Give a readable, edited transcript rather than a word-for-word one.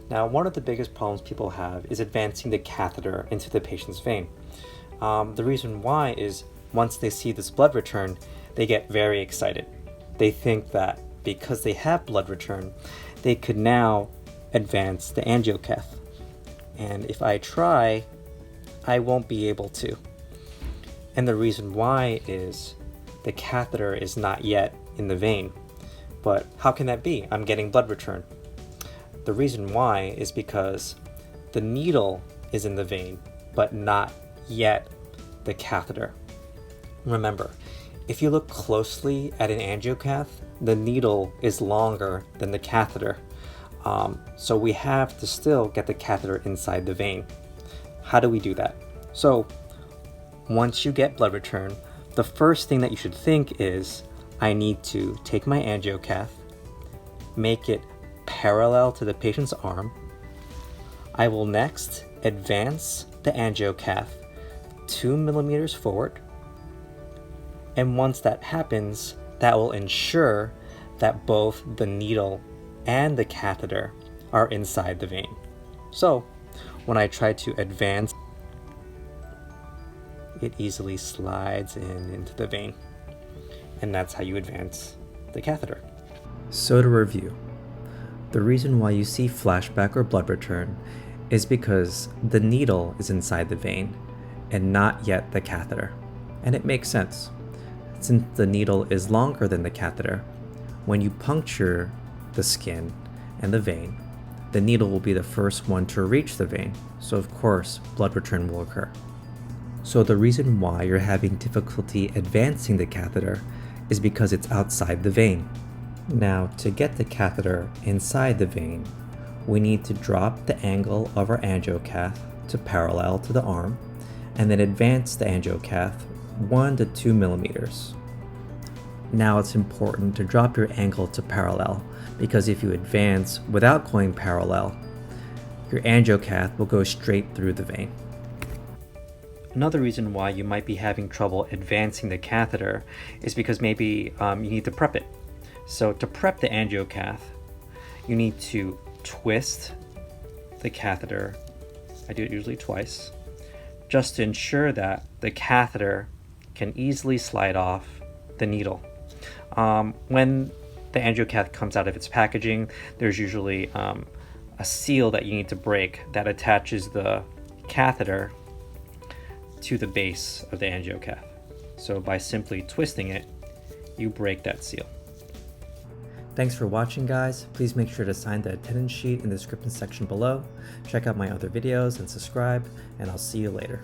Now, one of the biggest problems people have is advancing the catheter into the patient's vein. The reason why is once they see this blood return, they get very excited. They think that because they have blood return, they could now advance the angiocath. And if I try, I won't be able to. And the reason why is the catheter is not yet in the vein. But how can that be? I'm getting blood return. The reason why is because the needle is in the vein, but not yet the catheter. Remember, if you look closely at an angiocath, the needle is longer than the catheter. So we have to still get the catheter inside the vein. How do we do that? So once you get blood return, the first thing that you should think is, I need to take my angiocath, make it parallel to the patient's arm. I will next advance the angiocath 2 millimeters forward. And once that happens, that will ensure that both the needle and the catheter are inside the vein. So when I try to advance, it easily slides into the vein. And that's how you advance the catheter. So to review, the reason why you see flashback or blood return is because the needle is inside the vein and not yet the catheter. And it makes sense. Since the needle is longer than the catheter, when you puncture the skin and the vein, the needle will be the first one to reach the vein. So of course, blood return will occur. So the reason why you're having difficulty advancing the catheter is because it's outside the vein. Now, to get the catheter inside the vein, we need to drop the angle of our angiocath to parallel to the arm, and then advance the angiocath 1 to 2 millimeters. Now it's important to drop your angle to parallel, because if you advance without going parallel, your angiocath will go straight through the vein. Another reason why you might be having trouble advancing the catheter is because maybe you need to prep it. So to prep the angiocath, you need to twist the catheter. I do it usually twice, just to ensure that the catheter can easily slide off the needle. When the angiocath comes out of its packaging, there's usually a seal that you need to break that attaches the catheter to the base of the angiocath. So by simply twisting it, you break that seal. Thanks for watching, guys. Please make sure to sign the attendance sheet in the description section below. Check out my other videos and subscribe, and I'll see you later.